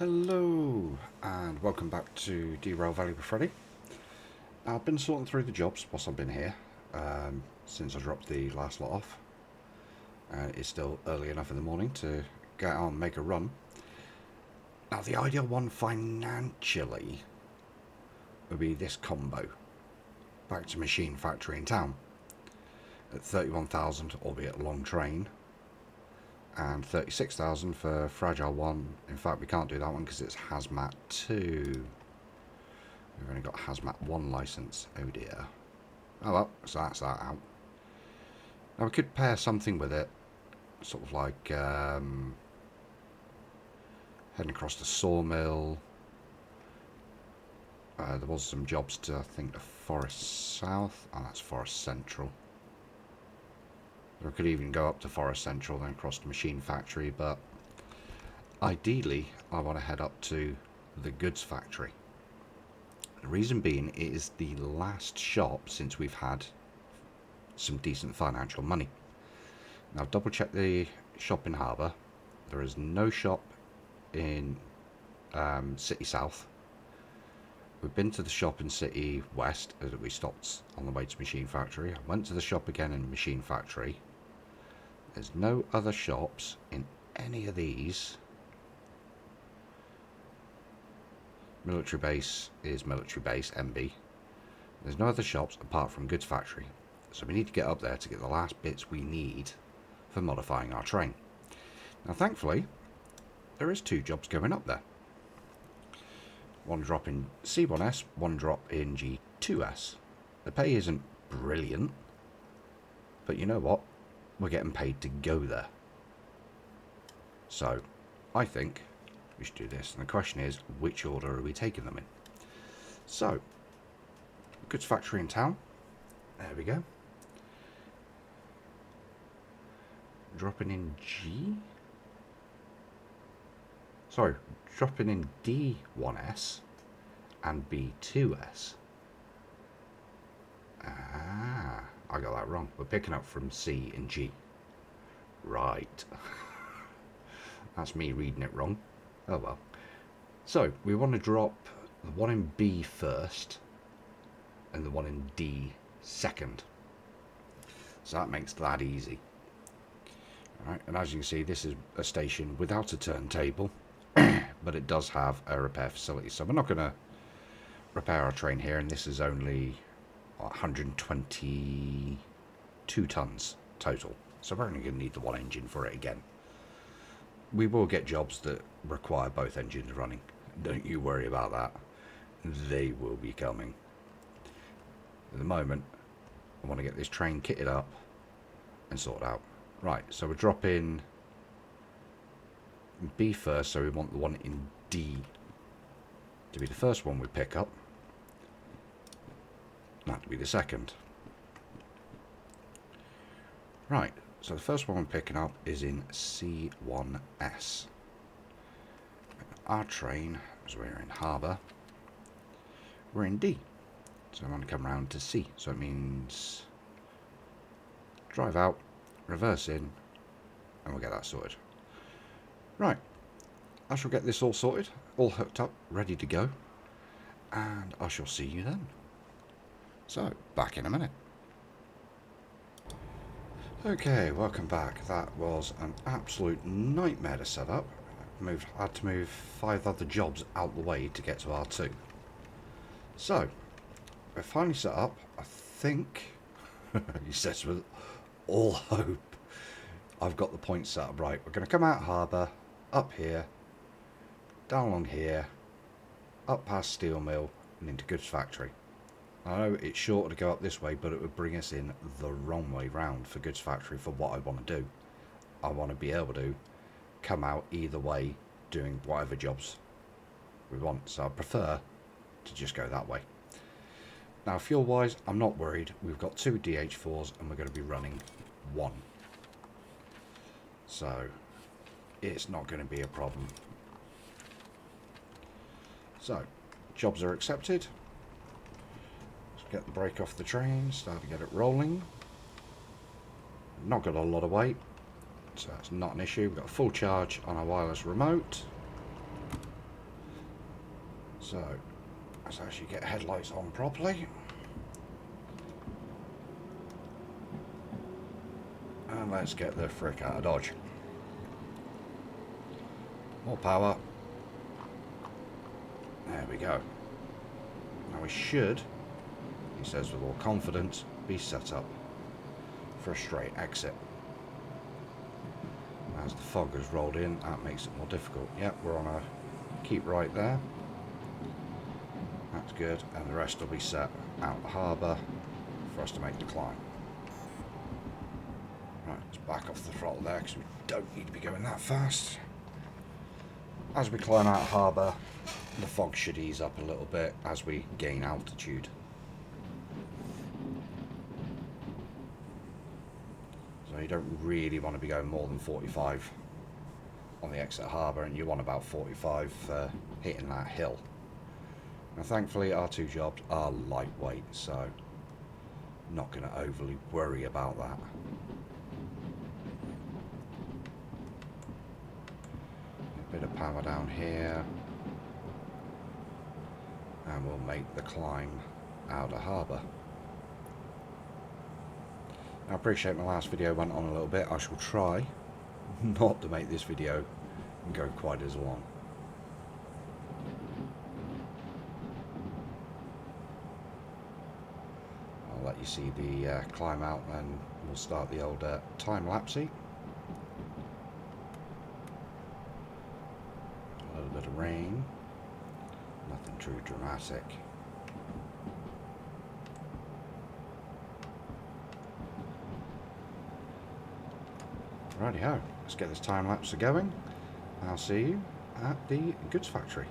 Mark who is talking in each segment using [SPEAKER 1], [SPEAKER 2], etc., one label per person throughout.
[SPEAKER 1] Hello and welcome back to Derail Valley with Freddy. I've been sorting through the jobs whilst I've been here since I dropped the last lot off. It's still early enough in the morning to get out and make a run. Now the ideal one financially would be this combo. Back to Machine Factory in town at 31,000, albeit a long train, and 36,000 for Fragile 1. In fact, we can't do that one because it's Hazmat 2. We've only got Hazmat 1 license. Oh dear. Oh well, so that's that out. Now we could pair something with it, sort of like heading across the sawmill. There was some jobs to, I think, the Forest South. Oh, that's Forest Central. We could even go up to Forest Central, then across the Machine Factory, but ideally I want to head up to the Goods Factory. The reason being, it is the last shop since we've had some decent financial money. Now I've double checked the shop in Harbour. There is no shop in City South. We've been to the shop in City West as we stopped on the way to Machine Factory. I went to the shop again in Machine Factory. There's no other shops in any of these. Military base is military base, MB. There's no other shops apart from Goods Factory. So we need to get up there to get the last bits we need for modifying our train. Now thankfully, there is two jobs going up there. One drop in C1S, one drop in G2S. The pay isn't brilliant, but you know what? We're getting paid to go there. So, I think we should do this. And the question is, which order are we taking them in? So, Goods Factory in town. There we go. Dropping in G. Sorry, dropping in D1S and B2S. Ah, I got that wrong. We're picking up from C and G. Right. That's me reading it wrong. Oh well. So, we want to drop the one in B first and the one in D second. So that makes that easy. Alright, and as you can see, this is a station without a turntable, but it does have a repair facility. So we're not going to repair our train here, and this is only 122 tons total. So we're only going to need the one engine for it again. We will get jobs that require both engines running. Don't you worry about that. They will be coming. At the moment, I want to get this train kitted up and sorted out. Right, so we're dropping B first, so we want the one in D to be the first one we pick up. That to be the second. Right, so the first one we're picking up is in C1S. Our train, as we're in Harbour, we're in D. So I'm going to come round to C. So it means drive out, reverse in, and we'll get that sorted. Right, I shall get this all sorted, all hooked up, ready to go, and I shall see you then. So, back in a minute. Okay, welcome back. That was an absolute nightmare to set up. I had to move 5 other jobs out the way to get to R2. So, we're finally set up. I think, he says with all hope, I've got the points set up right. We're going to come out Harbour, up here, down along here, up past Steel Mill, and into Goods Factory. I know it's shorter to go up this way, but it would bring us in the wrong way round for Goods Factory for what I want to do. I want to be able to come out either way doing whatever jobs we want, so I prefer to just go that way. Now fuel wise, I'm not worried. We've got 2 DH4s and we're going to be running 1. So it's not going to be a problem. So jobs are accepted. Let's get the brake off the train, start to get it rolling. Not got a lot of weight, so that's not an issue. We've got a full charge on our wireless remote. So, let's actually get headlights on properly. And let's get the frick out of Dodge. More power. There we go. Now we should, he says with all confidence, be set up for a straight exit. As the fog has rolled in, that makes it more difficult. Yep, we're on a keep right there. That's good, and the rest will be set out the harbour for us to make the climb. Right, let's back off the throttle there because we don't need to be going that fast. As we climb out of harbour, the fog should ease up a little bit as we gain altitude. So you don't really want to be going more than 45 on the exit harbour, and you want about 45 hitting that hill. Now thankfully our two jobs are lightweight, so not going to overly worry about that. A bit of power down here, and we'll make the climb out of harbour. I appreciate my last video went on a little bit. I shall try not to make this video go quite as long. I'll let you see the climb out, and we'll start the old time-lapsey. A little bit of rain, nothing too dramatic. Righty-ho, let's get this time-lapse going. I'll see you at the goods factory.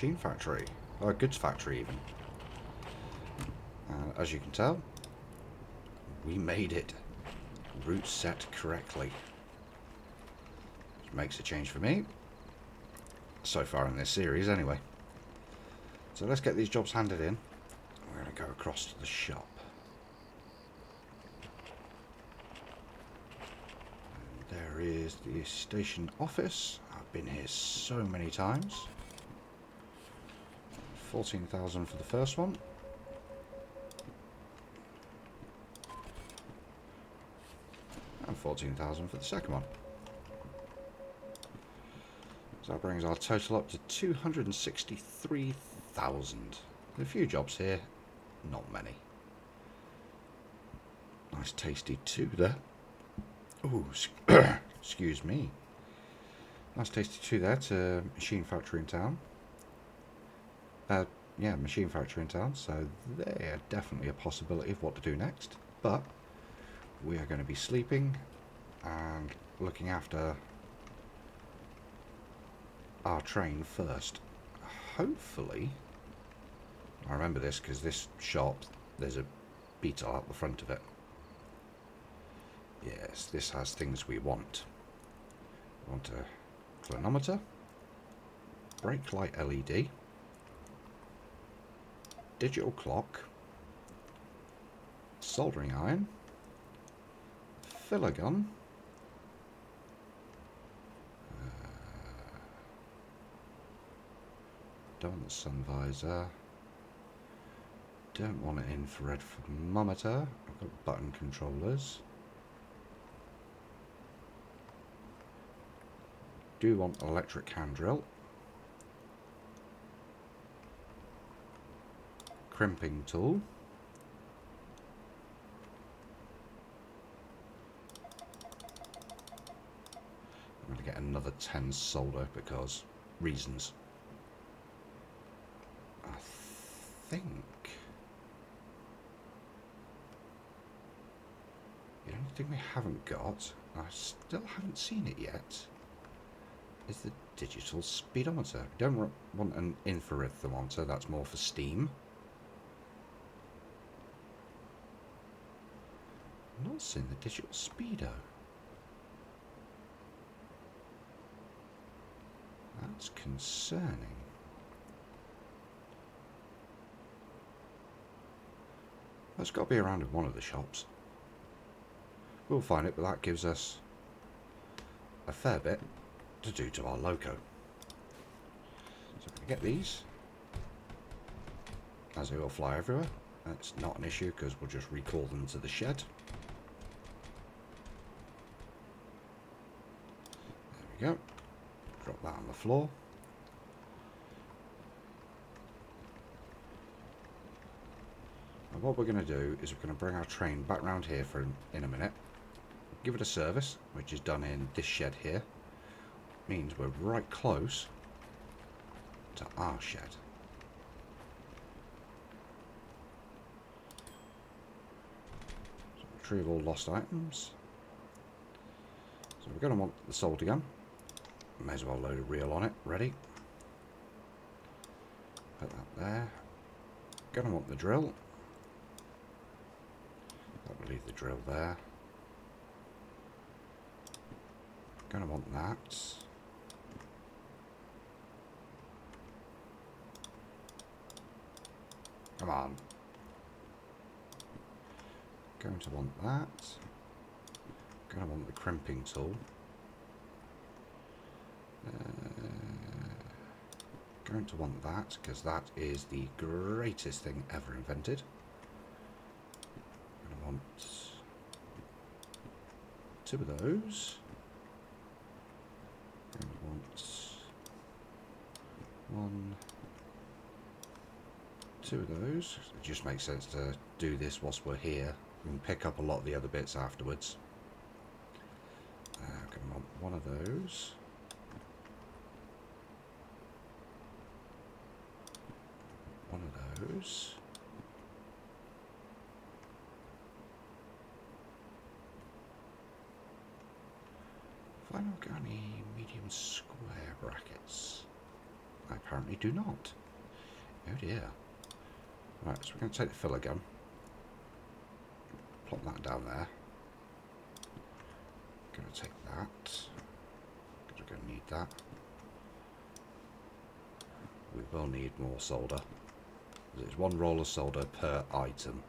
[SPEAKER 1] machine factory, or a goods factory even. As you can tell, we made it. Route set correctly. Which makes a change for me. So far in this series, anyway. So let's get these jobs handed in. We're going to go across to the shop. And there is the station office. I've been here so many times. 14,000 for the first one. And 14,000 for the second one. So that brings our total up to 263,000. A few jobs here, not many. Nice tasty 2 there. Ooh, excuse me. Nice tasty 2 there to machine factory in town. Yeah, machine factory in town. So they're definitely a possibility of what to do next. But we are going to be sleeping and looking after our train first. Hopefully, I remember this because this shop, there's a beetle out the front of it. Yes, this has things we want. We want a clinometer, brake light LED, digital clock, soldering iron, filler gun, don't want the sun visor, don't want an infrared thermometer, I've got button controllers, do want an electric hand drill, crimping tool, I'm going to get another 10 solder because reasons. I think the only thing we haven't got, I still haven't seen it yet, is the digital speedometer. We don't want an infrared thermometer, that's more for steam. I'm not seeing the digital speedo. That's concerning. That's got to be around in one of the shops. We'll find it, but that gives us a fair bit to do to our loco. So we're going to get these, as they will fly everywhere. That's not an issue because we'll just recall them to the shed. There we go. Drop that on the floor. And what we're going to do is we're going to bring our train back round here for in a minute. Give it a service, which is done in this shed here. Means we're right close to our shed. So retrieve all lost items. So we're going to want the solder gun. May as well load a reel on it, ready. Put that there. Going to want the drill. That will leave the drill there. Going to want that. Come on. Going to want that. Going to want the crimping tool. Going to want that because that is the greatest thing ever invented. Going to want 2 of those. Going to want 1, 2 of those. It just makes sense to do this whilst we're here and pick up a lot of the other bits afterwards. Going to want 1 of those. 1 of those. Have I not got any medium square brackets? I I apparently do not. Oh dear. Right, so we're going to take the filler gun. Plop that down there. Going to take that. Because we're going to need that. We will need more solder. There's one roll of solder per item.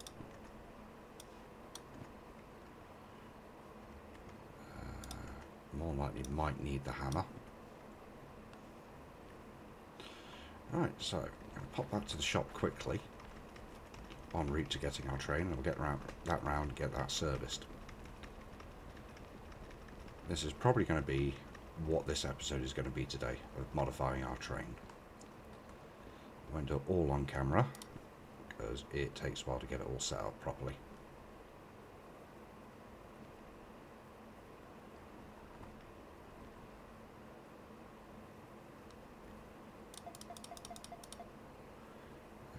[SPEAKER 1] More likely might need the hammer. Right, so I'm going to pop back to the shop quickly. En route to getting our train, and we'll get that round and get that serviced. This is probably going to be what this episode is going to be today, of modifying our train. I won't do it all on camera, because it takes a while to get it all set up properly.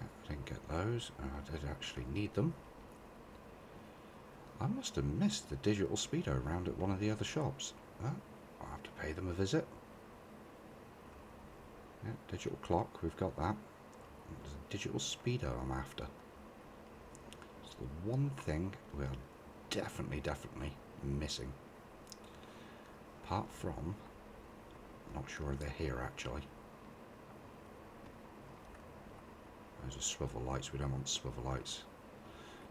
[SPEAKER 1] I didn't get those, and I did actually need them. I must have missed the digital speedo round at one of the other shops. I'll have to pay them a visit. Yeah, digital clock, we've got that. There's a digital speedo I'm after. It's the one thing we are definitely missing. Apart from, not sure if they're here actually. Those are swivel lights, we don't want swivel lights.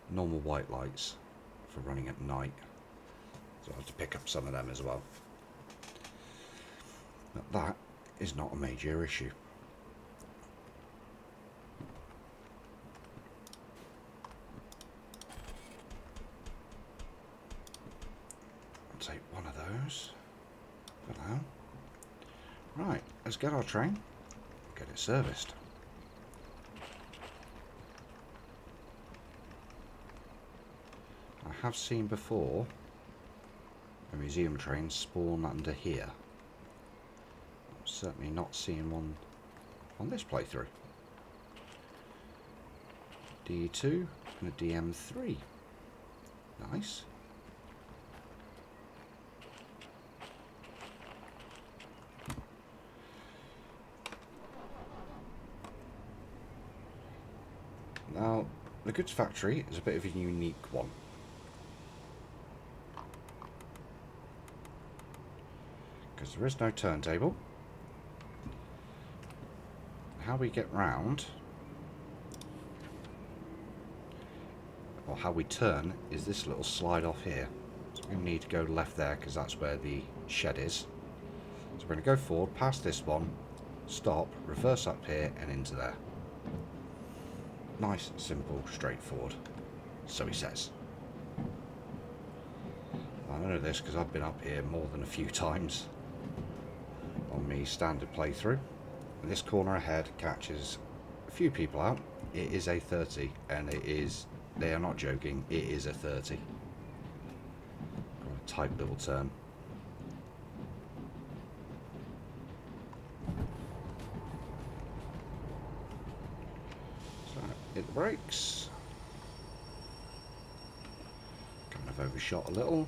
[SPEAKER 1] Normal white lights for running at night. So I have to pick up some of them as well. But that is not a major issue. I'll take one of those for now. Right, let's get our train, get it serviced. I have seen before a museum train spawn under here. I'm certainly not seeing one on this playthrough. D2 and a DM3. Nice. Now, the goods factory is a bit of a unique one. Because there is no turntable. How we get round, or how we turn, is this little slide off here. So we need to go left there because that's where the shed is. So we're going to go forward, past this one, stop, reverse up here and into there. Nice, simple, straightforward. So he says. I know this because I've been up here more than a few times on my standard playthrough. And this corner ahead catches a few people out. It is a 30, and it is, they are not joking, it is a 30. Got a tight little turn. So, hit the brakes. Kind of overshot a little.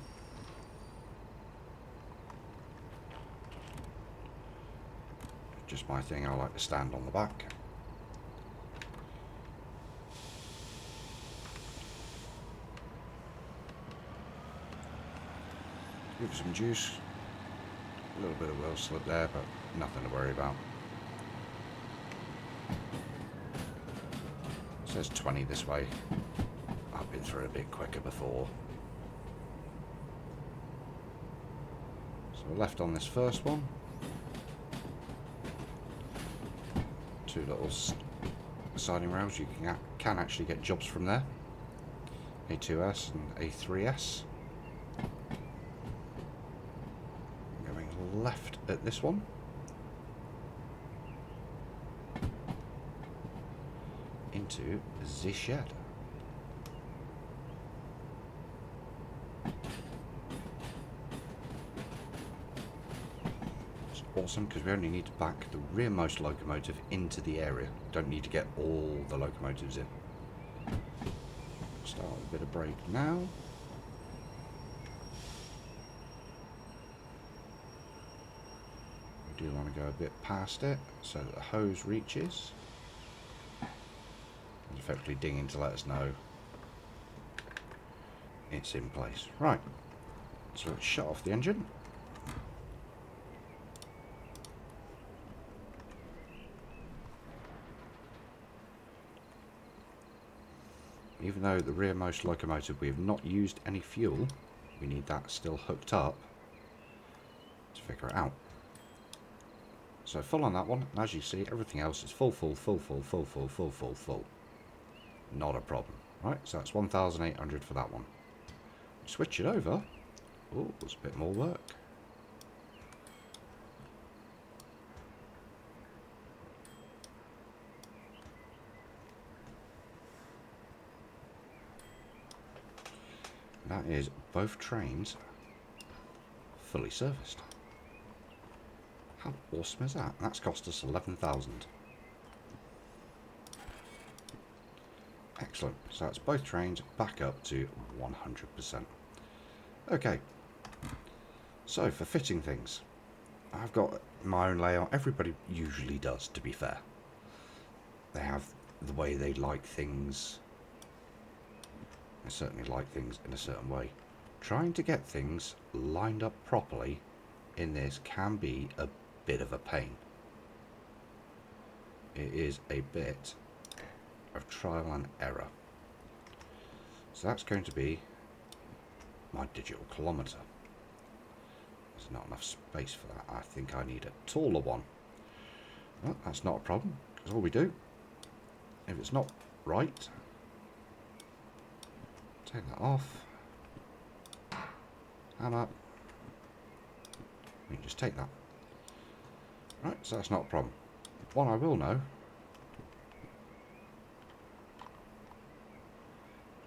[SPEAKER 1] Just my thing, I like to stand on the back. Give it some juice. A little bit of wheel slip there, but nothing to worry about. It says 20 this way. I've been through a bit quicker before. So we're left on this first one. Two little siding rails. You can actually get jobs from there. A2S and A3S. Going left at this one. Into the shed. Awesome, because we only need to back the rearmost locomotive into the area. Don't need to get all the locomotives in. Start a bit of brake now. We do want to go a bit past it so that the hose reaches. It's effectively dinging to let us know it's in place. Right, so let's shut off the engine. Even though the rearmost locomotive we have not used any fuel, we need that still hooked up to figure it out. So full on that one, and as you see, everything else is full. Not a problem. Right, so that's 1,800 for that one. Switch it over. Oh, there's a bit more work. That is both trains fully serviced. How awesome is that? That's cost us 11,000. Excellent. So that's both trains back up to 100%. Okay. So for fitting things, I've got my own layout. Everybody usually does, to be fair. They have the way they like things. I certainly like things in a certain way. Trying to get things lined up properly in this can be a bit of a pain. It is a bit of trial and error. So that's going to be my digital kilometre. There's not enough space for that. I think I need a taller one. Well, that's not a problem, because all we do, if it's not right, take that off, hammer, we can just take that. Right, so that's not a problem. One I will know,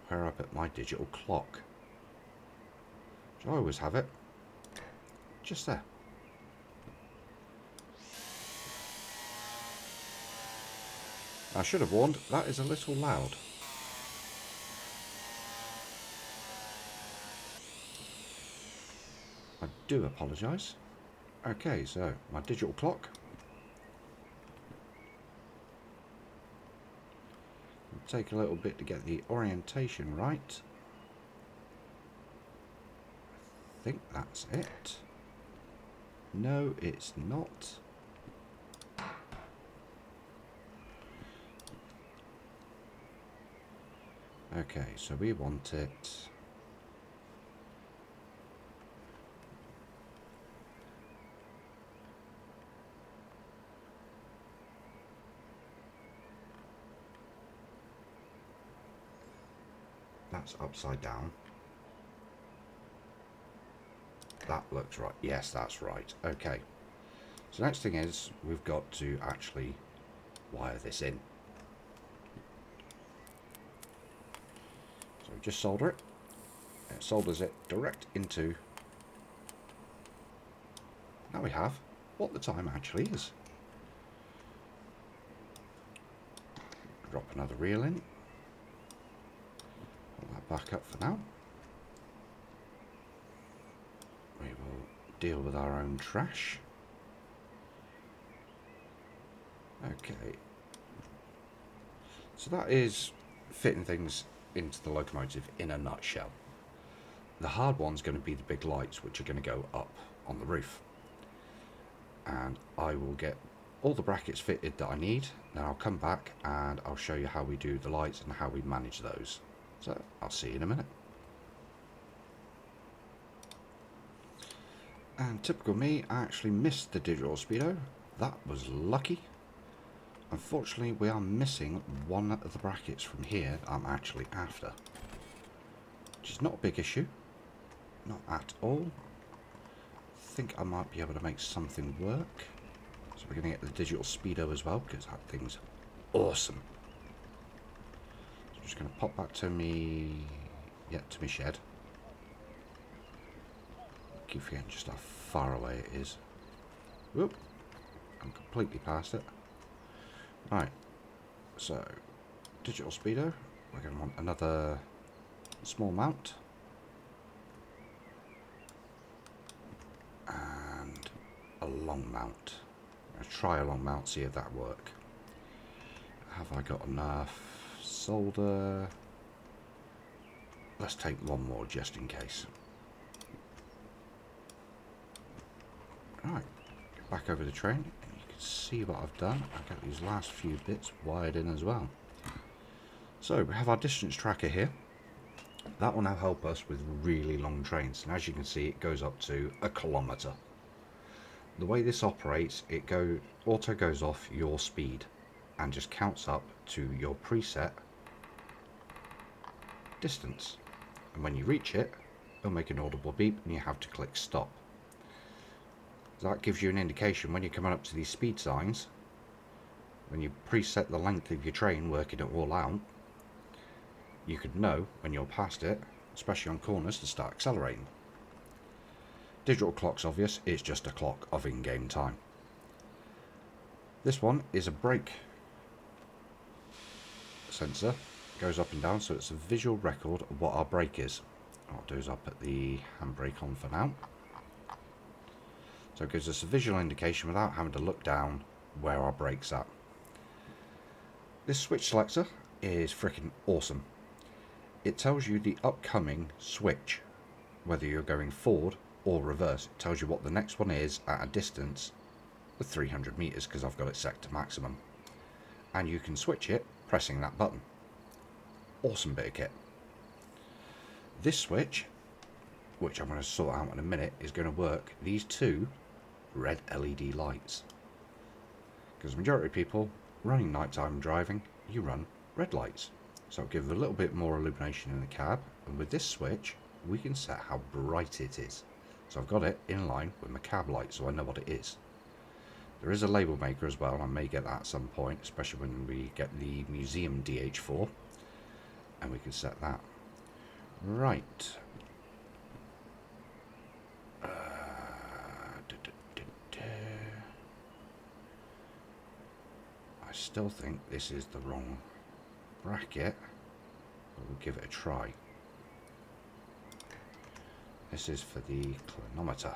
[SPEAKER 1] where I put my digital clock. So I always have it just there. I should have warned, that is a little loud. I do apologise. Okay, so my digital clock. It'll take a little bit to get the orientation right. I think that's it. No, it's not. Okay, so we want it. That's upside down. That looks right. Yes, that's right. Okay. So next thing is we've got to actually wire this in. So just solder it. It solders it direct into. Now we have what the time actually is. Drop another reel in. Put that back up for now. We will deal with our own trash. Okay. So that is fitting things into the locomotive in a nutshell. The hard one's going to be the big lights, which are going to go up on the roof. And I will get all the brackets fitted that I need. Then I'll come back and I'll show you how we do the lights and how we manage those. So I'll see you in a minute. And typical me, I actually missed the digital speedo. That was lucky. Unfortunately, we are missing one of the brackets from here that I'm actually after. Which is not a big issue. Not at all. I think I might be able to make something work. So we're going to get the digital speedo as well, because that thing's awesome. So I'm just going to pop back to me, to my shed. Keep forgetting just how far away it is. Whoop! I'm completely past it. Right, so digital speedo. We're going to want another small mount. And a long mount. I'll try a long mount, see if that work. Have I got enough solder? Let's take one more just in case. Right, back over the train. You can see what I've done. I've got these last few bits wired in as well. So we have our distance tracker here. That will now help us with really long trains. And as you can see, it goes up to 1 kilometre. The way this operates, auto goes off your speed and just counts up to your preset distance. And when you reach it, it'll make an audible beep and you have to click stop. That gives you an indication when you're coming up to these speed signs, when you preset the length of your train, working it all out, you could know when you're past it, especially on corners, to start accelerating. Digital clock's obvious, it's just a clock of in-game time. This one is a brake sensor, goes up and down, so it's a visual record of what our brake is. What I'll do is I'll put the handbrake on for now. So it gives us a visual indication without having to look down where our brake's at. This switch selector is freaking awesome. It tells you the upcoming switch, whether you're going forward or reverse. It tells you what the next one is at a distance of 300 meters because I've got it set to maximum. And you can switch it pressing that button. Awesome bit of kit. This switch, which I'm going to sort out in a minute, is going to work these two red LED lights. Because the majority of people running nighttime driving, you run red lights. So it'll give a little bit more illumination in the cab, and with this switch we can set how bright it is. So I've got it in line with my cab light so I know what it is. There is a label maker as well, I may get that at some point, especially when we get the museum DH4, and we can set that. Right. I still think this is the wrong bracket, but we'll give it a try. This is for the clinometer.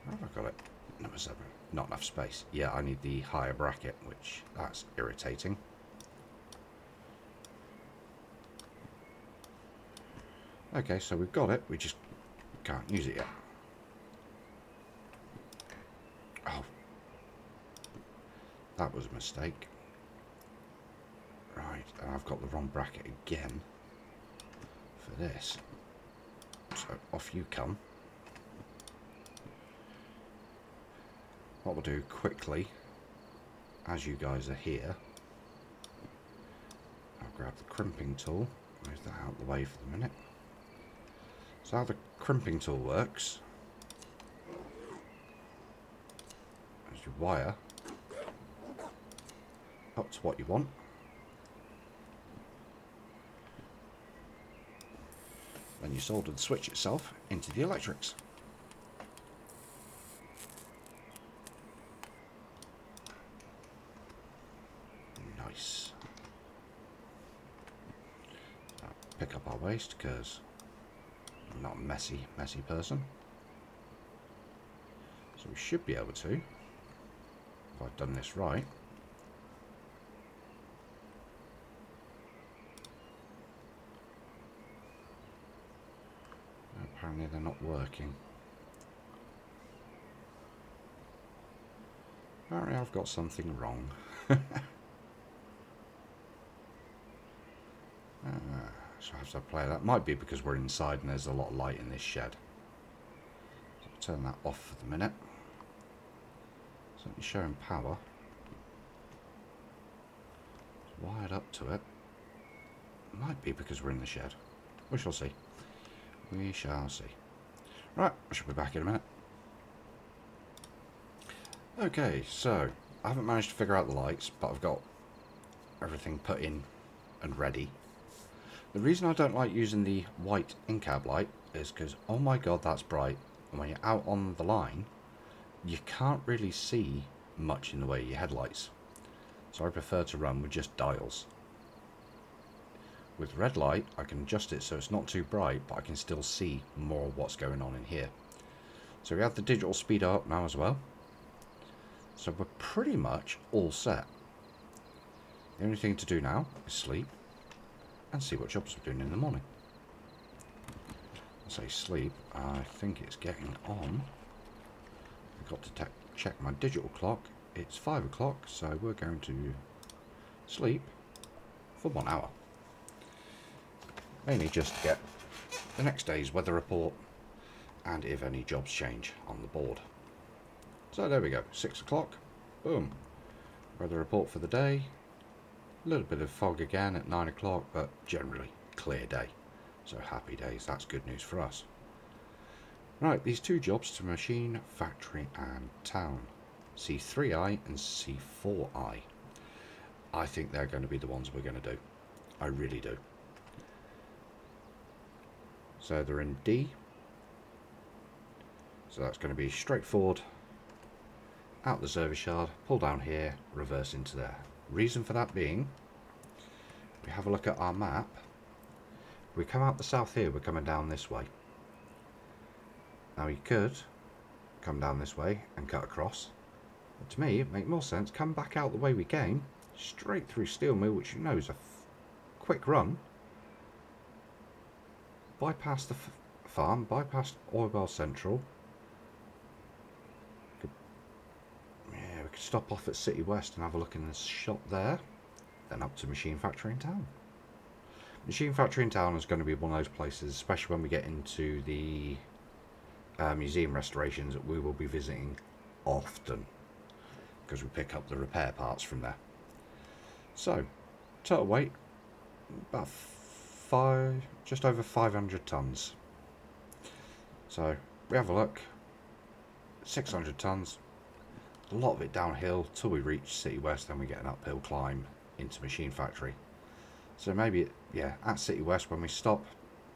[SPEAKER 1] Where have I got it? Number 7. Not enough space. Yeah, I need the higher bracket, which that's irritating. Okay, so we've got it, we just can't use it yet. Oh, that was a mistake. Right, and I've got the wrong bracket again for this. So off you come. What we'll do quickly, as you guys are here, I'll grab the crimping tool, move that out of the way for the minute. So how the crimping tool works, is you wire up to what you want, then you solder the switch itself into the electrics. Nice. So pick up our waste because I'm not a messy person. So we should be able to, if I've done this right. Apparently they're not working. Apparently I've got something wrong. So I have to play that. Might be because we're inside and there's a lot of light in this shed. So I'll turn that off for the minute. Certainly showing power. It's wired up to it. Might be because we're in the shed. We shall see. We shall see. Right, I shall be back in a minute. Okay, so I haven't managed to figure out the lights, but I've got everything put in and ready. The reason I don't like using the white in-cab light is because, oh my god, that's bright. And when you're out on the line, you can't really see much in the way of your headlights. So I prefer to run with just dials. With red light, I can adjust it so it's not too bright, but I can still see more of what's going on in here. So we have the digital speed up now as well. So we're pretty much all set. The only thing to do now is sleep and see what jobs we're doing in the morning. I say sleep, I think it's getting on. I've got to check my digital clock. It's 5 o'clock, so we're going to sleep for 1 hour. Mainly just to get the next day's weather report and if any jobs change on the board. So there we go, 6 o'clock, boom. Weather report for the day. A little bit of fog again at 9 o'clock, but generally clear day. So happy days, that's good news for us. Right, these two jobs to machine, factory and town. C3I and C4I. I think they're going to be the ones we're going to do. I really do. So they're in D. So that's going to be straightforward. Out the service yard, pull down here, reverse into there. Reason for that being, if we have a look at our map, if we come out the south here, we're coming down this way. Now you could come down this way and cut across. But to me, it makes more sense, come back out the way we came, straight through Steel Mill, which you know is a quick run. Bypass the farm, bypass Oil Well Central. Yeah, we could stop off at City West and have a look in the shop there. Then up to Machine Factory in Town. Machine Factory in Town is going to be one of those places, especially when we get into the museum restorations, that we will be visiting often. Because we pick up the repair parts from there. So, total weight, about just over 500 tons. So we have a look, 600 tons, a lot of it downhill till we reach City West, then we get an uphill climb into Machine Factory. So maybe, yeah, at City West when we stop,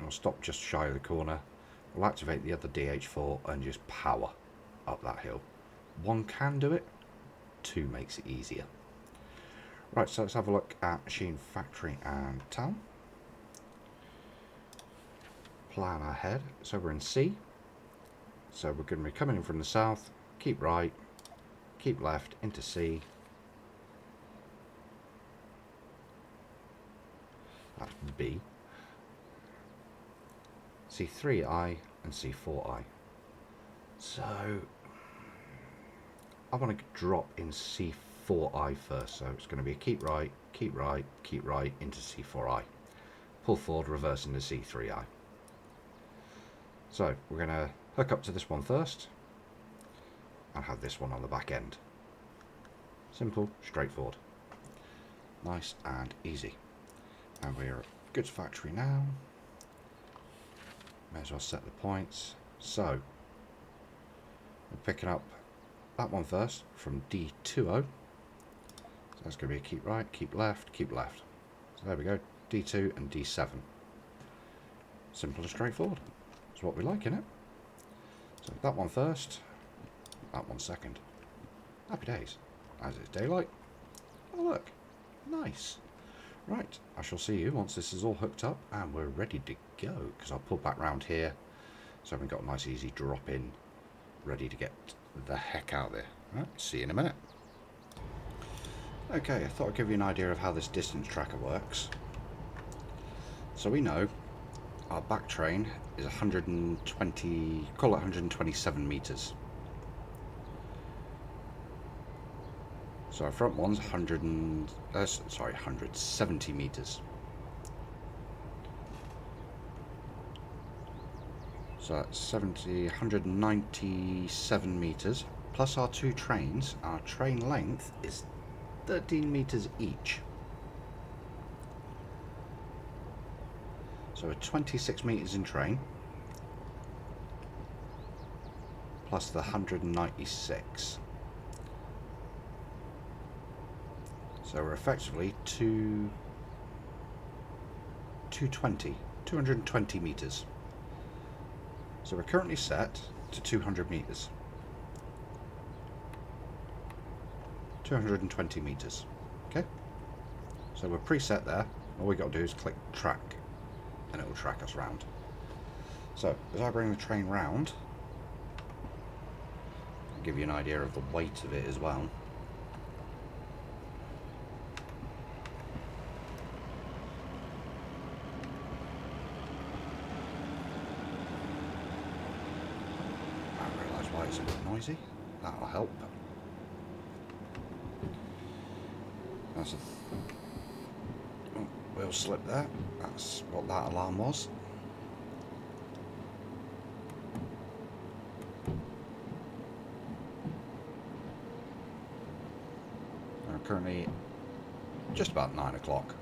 [SPEAKER 1] we'll stop just shy of the corner, we'll activate the other DH4 and just power up that hill. One can do it, two makes it easier. Right, so let's have a look at Machine Factory and Town. Plan ahead. So we're in C. So we're going to be coming in from the south. Keep right. Keep left into C. That's B. C3I and C4I. So I want to drop in C4I first. So it's going to be a keep right, keep right, keep right into C4I. Pull forward, reverse into C3I. So we're going to hook up to this one first and have this one on the back end. Simple, straightforward, nice and easy. And we're at goods factory now. May as well set the points. So we're picking up that one first from D20. So that's going to be a keep right, keep left, keep left. So there we go, D2 and D7. Simple and straightforward. That's what we like, innit? So that one first, that one second. Happy days. As it's daylight. Oh look, nice. Right, I shall see you once this is all hooked up and we're ready to go, because I'll pull back round here so we've got a nice easy drop in, ready to get the heck out there. Right, see you in a minute. Okay, I thought I'd give you an idea of how this distance tracker works. So we know our back train is 120, call it 127 meters. So our front one's 170 meters. So that's 197 meters plus our two trains. Our train length is 13 meters each. So we're 26 meters in train plus the 196. So we're effectively 220 meters. So we're currently set to 200 meters. 220 meters. Okay? So we're preset there. All we got to do is click track and it will track us round. So as I bring the train round, I'll give you an idea of the weight of it as well. I realise why it's a bit noisy. That'll help. That's a wheel slip there. That's what that alarm was. We're currently just about 9 o'clock.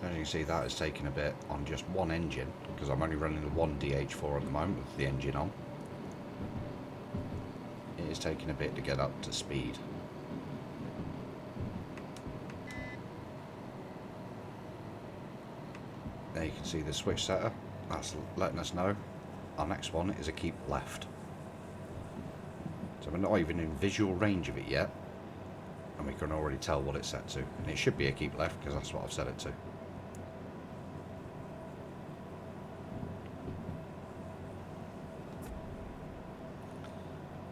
[SPEAKER 1] As you can see, that has taken a bit on just one engine, because I'm only running the one DH4 at the moment with the engine on. It is taking a bit to get up to speed. There you can see the switch setter. That's letting us know our next one is a keep left. So we're not even in visual range of it yet, and we can already tell what it's set to. And it should be a keep left because that's what I've set it to.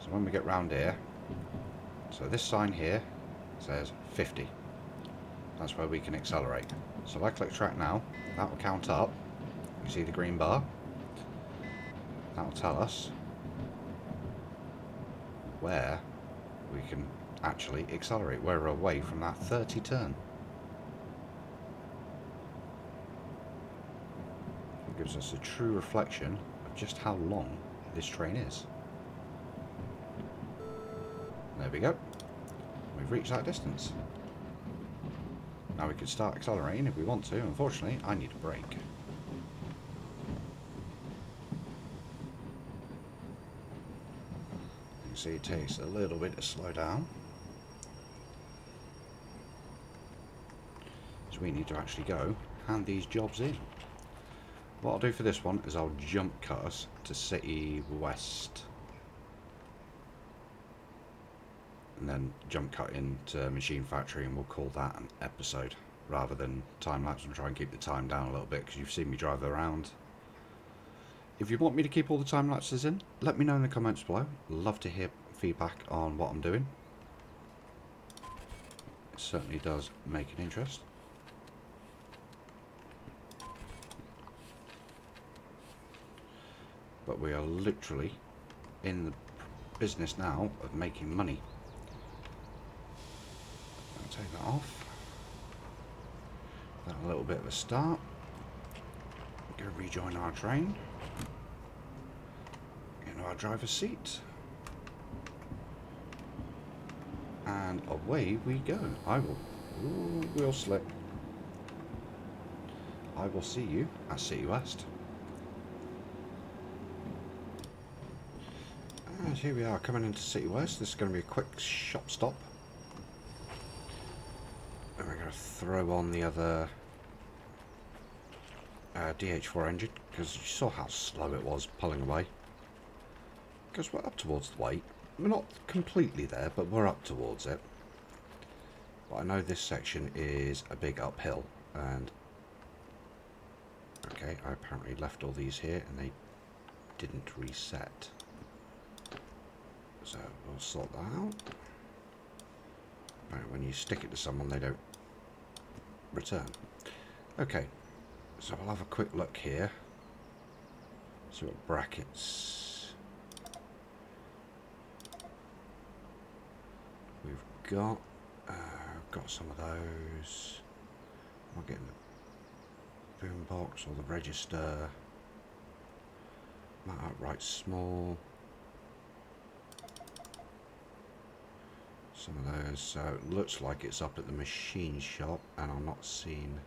[SPEAKER 1] So when we get round here, so this sign here says 50. That's where we can accelerate. So if I click track now, that will count up. You see the green bar? That will tell us where we can actually accelerate. We're away from that 30 turn. It gives us a true reflection of just how long this train is. There we go. We've reached that distance. Now we could start accelerating if we want to. Unfortunately, I need a brake. You can see it takes a little bit to slow down. So we need to actually go hand these jobs in. What I'll do for this one is I'll jump cut us to City West. And then jump cut into Machine Factory, and we'll call that an episode rather than time lapse, and try and keep the time down a little bit because you've seen me drive around. If you want me to keep all the time lapses in, let me know in the comments below. Love to hear feedback on what I'm doing. It certainly does make an interest. But we are literally in the business now of making money. Take that off. That a little bit of a start. We're going to rejoin our train. Into our driver's seat. And away we go. I will. Ooh, wheel slip. I will see you at City West. And here we are coming into City West. This is going to be a quick shop stop. And we're going to throw on the other DH4 engine, because you saw how slow it was pulling away. Because we're up towards the weight. We're not completely there, but we're up towards it. But I know this section is a big uphill, and okay, I apparently left all these here and they didn't reset. So we'll sort that out. Right, when you stick it to someone, they don't return. Okay, so I'll have a quick look here. See what brackets we've got. Got some of those. I'm not getting the boom box or the register. Not outright small. Some of those, so it looks like it's up at the machine shop, and I'm not seeing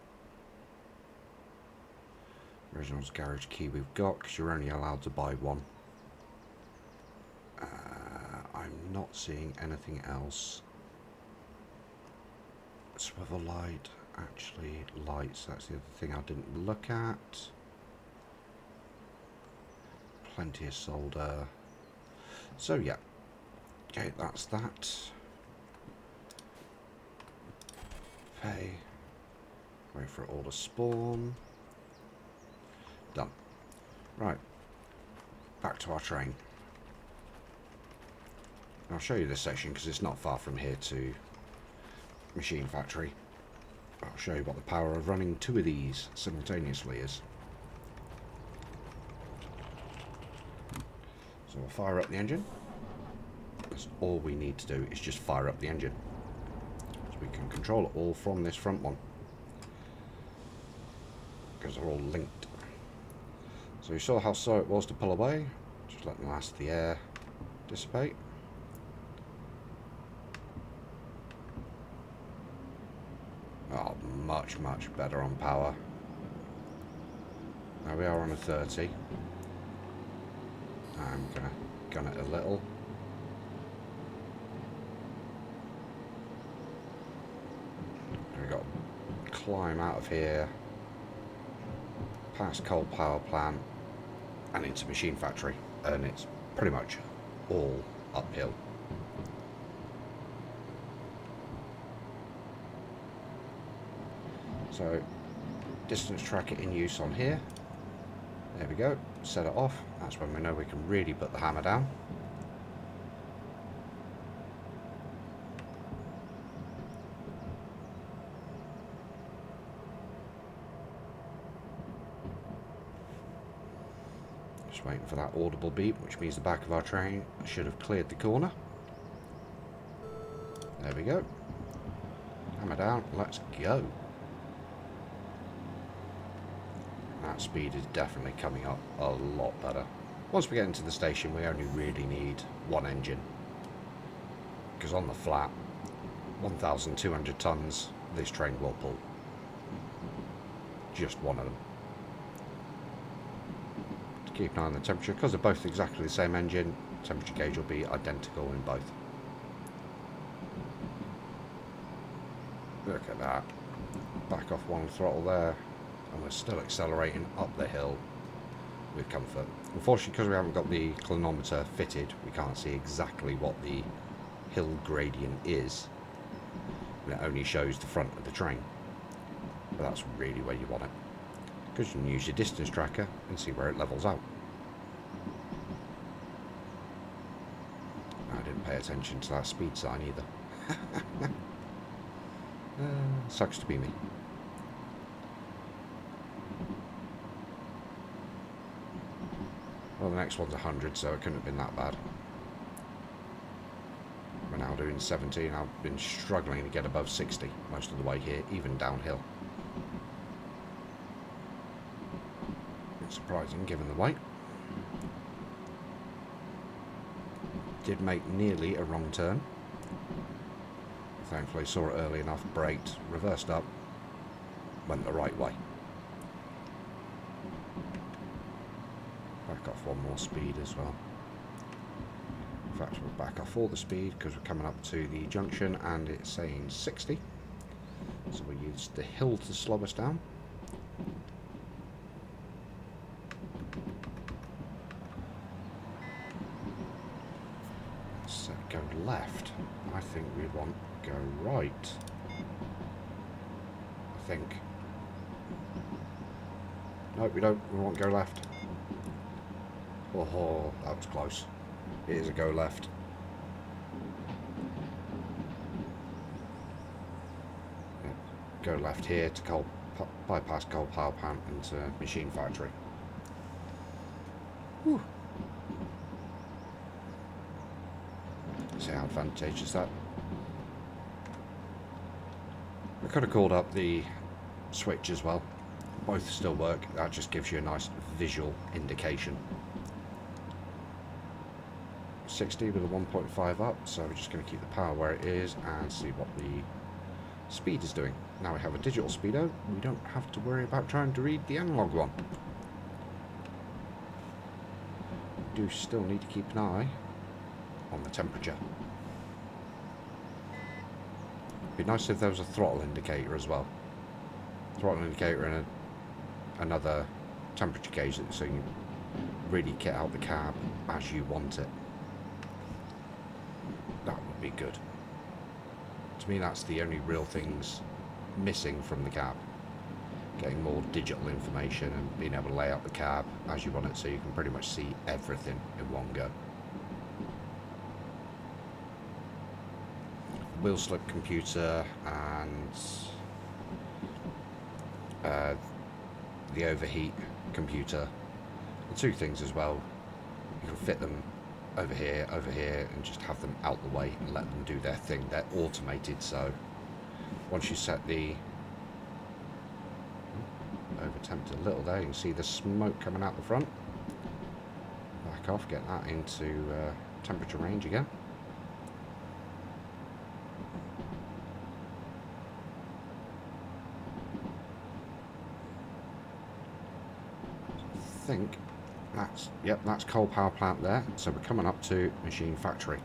[SPEAKER 1] Originals garage key we've got, because you're only allowed to buy one. I'm not seeing anything else. Swivel light, actually lights, that's the other thing I didn't look at. Plenty of solder. So yeah, Okay, that's that. Pay. Wait for it all to spawn. Done. Right. Back to our train. I'll show you this section because it's not far from here to Machine Factory. I'll show you what the power of running two of these simultaneously is. So we'll fire up the engine. That's all we need to do is just fire up the engine. So we can control it all from this front one. Because they're all linked. So you saw how slow it was to pull away. Just let the last of the air dissipate. Oh, much, much better on power. Now we are on a 30. I'm going to gun it a little. We've got to climb out of here, past coal power plant, and into Machine Factory. And it's pretty much all uphill. So, distance tracker in use on here. There we go. Set it off. That's when we know we can really put the hammer down. Just waiting for that audible beep, which means the back of our train should have cleared the corner. There we go. Hammer down. Let's go. That speed is definitely coming up a lot better. Once we get into the station, we only really need one engine. Because on the flat, 1,200 tons, this train will pull. Just one of them. To keep an eye on the temperature, because they're both exactly the same engine, temperature gauge will be identical in both. Look at that. Back off one throttle there. And we're still accelerating up the hill with comfort. Unfortunately, because we haven't got the clinometer fitted, we can't see exactly what the hill gradient is. And it only shows the front of the train. But that's really where you want it. Because you can use your distance tracker and see where it levels out. I didn't pay attention to that speed sign either. Sucks to be me. Well, the next one's 100, so it couldn't have been that bad. We're now doing 17. I've been struggling to get above 60 most of the way here, even downhill. It's surprising given the weight. Did make nearly a wrong turn. Thankfully saw it early enough, braked, reversed up, went the right way. Back off one more speed as well. In fact, we'll back off all the speed because we're coming up to the junction and it's saying 60. So we'll use the hill to slow us down. So go left. I think we want go right. I think. No, we don't. We want go left. Oh, that was close. It is a go left. Yeah, go left here to bypass coal power plant into Machine Factory. Whew. See how advantageous that. I could have called up the switch as well. Both still work. That just gives you a nice visual indication. 60 with a 1.5 up, so we're just going to keep the power where it is and see what the speed is doing. Now we have a digital speedo, we don't have to worry about trying to read the analog one. We do still need to keep an eye on the temperature. It'd be nice if there was a throttle indicator as well. Throttle indicator and another temperature gauge so you can really get out the cab as you want it. good. To me, that's the only real things missing from the cab. Getting more digital information and being able to lay out the cab as you want it, so you can pretty much see everything in one go. Wheel slip computer and the overheat computer, the two things as well. You can fit them over here, and just have them out the way and let them do their thing. They're automated, so once you set the over-tempted a little there, you can see the smoke coming out the front. Back off, get that into temperature range again. I think that's, yep, that's coal power plant there. So we're coming up to machine factory,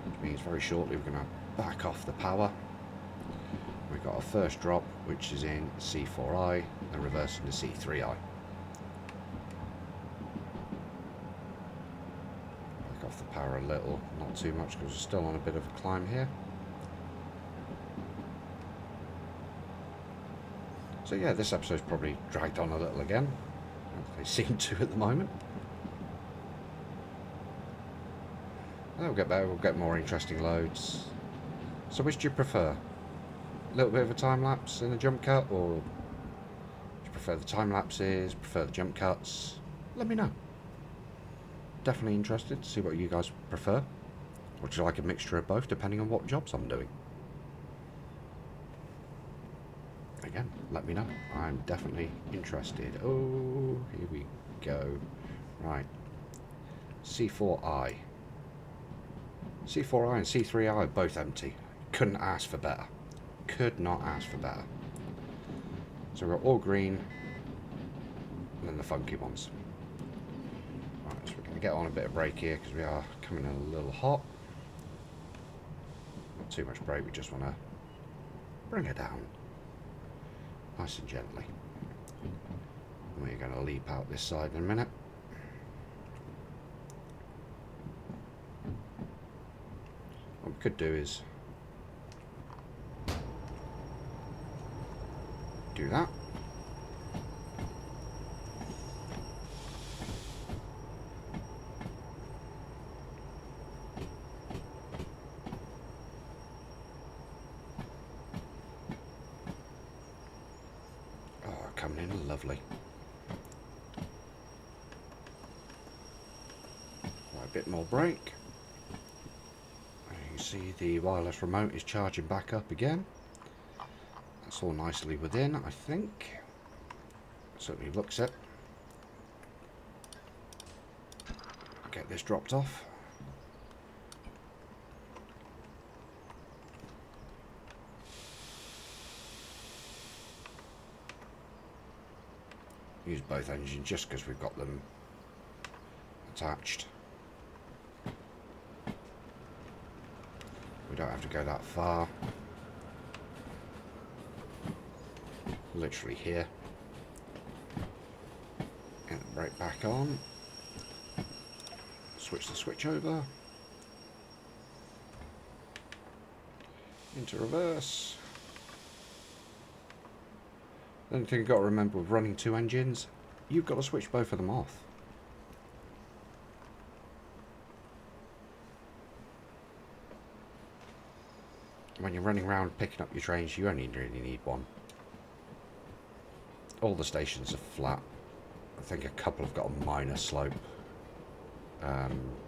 [SPEAKER 1] which means very shortly we're going to back off the power. We've got our first drop, which is in C4I, and reversing to C3I. Back off the power a little, not too much because we're still on a bit of a climb here. So yeah, this episode's probably dragged on a little again. They seem to at the moment. We'll get better, we'll get more interesting loads. So which do you prefer? A little bit of a time lapse in a jump cut, or do you prefer the time lapses, prefer the jump cuts? Let me know. Definitely interested to see what you guys prefer. Or do you like a mixture of both, depending on what jobs I'm doing? Again, let me know. I'm definitely interested. Oh, here we go. Right. C4I. C4I and C3I are both empty. Couldn't ask for better. Could not ask for better. So we've got all green, and then the funky ones. Right, so we're going to get on a bit of brake here because we are coming in a little hot. Not too much brake, we just want to bring it down nice and gently. And we're going to leap out this side in a minute. What we could do is do that. Oh, coming in lovely. Right, a bit more brake. You can see the wireless remote is charging back up again. That's all nicely within, I think. Certainly looks it. Get this dropped off. Use both engines just because we've got them attached. We don't have to go that far. Literally here. Get the brake back on. Switch the switch over. Into reverse. The only thing you've got to remember with running two engines, you've got to switch both of them off. When you're running around picking up your trains, you only really need one. All the stations are flat. I think a couple have got a minor slope.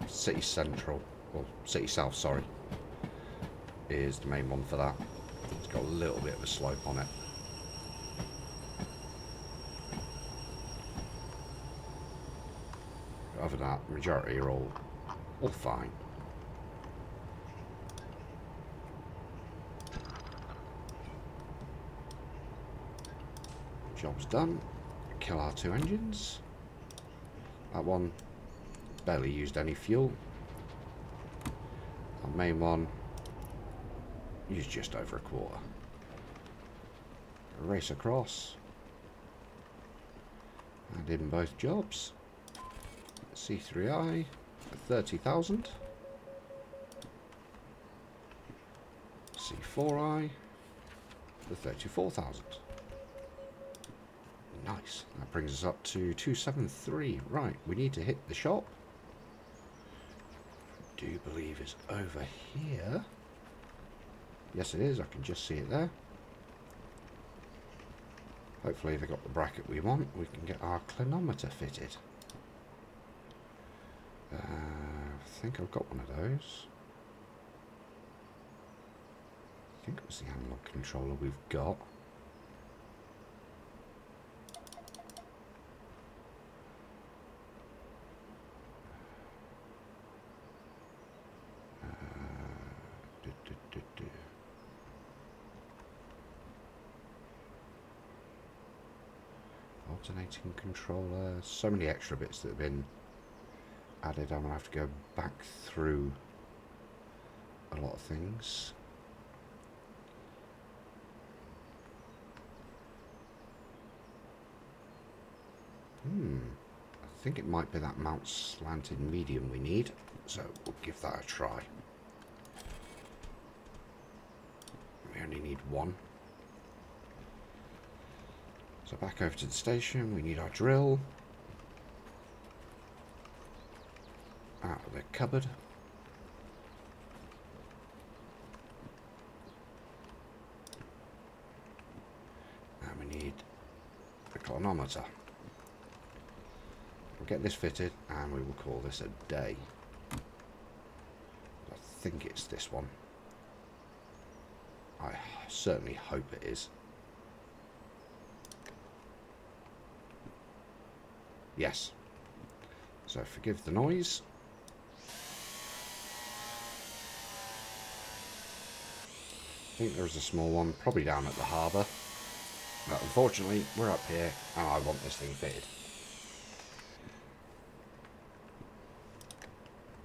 [SPEAKER 1] City Central, or City South, sorry, is the main one for that. It's got a little bit of a slope on it. But other than that, the majority are all fine. Job's done. Kill our two engines. That one barely used any fuel. Our main one used just over a quarter. Race across. And in both jobs. C3I for 30,000. C4i for 34,000. Nice. That brings us up to 273. Right, we need to hit the shop. I do believe it's over here. Yes, it is. I can just see it there. Hopefully they got the bracket we want. We can get our clinometer fitted. I think I've got one of those. I think it was the analog controller we've got. Alternating controller. So many extra bits that have been added. I'm going to have to go back through a lot of things. I think it might be that mount slanted medium we need, so we'll give that a try. We only need one. So back over to the station, we need our drill. Out of the cupboard. And we need the clinometer. We'll get this fitted and we will call this a day. I think it's this one. I certainly hope it is. Yes. So forgive the noise. I think there is a small one, probably down at the harbour. But unfortunately, we're up here and I want this thing fitted.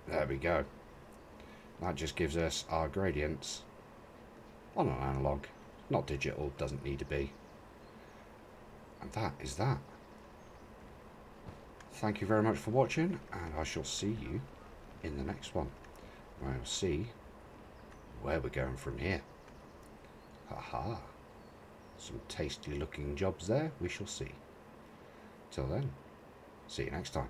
[SPEAKER 1] There we go. That just gives us our gradients on an analog. Not digital, doesn't need to be. And that is that. Thank you very much for watching, and I shall see you in the next one, where I'll see where we're going from here. Haha. Some tasty looking jobs there, we shall see. Till then, see you next time.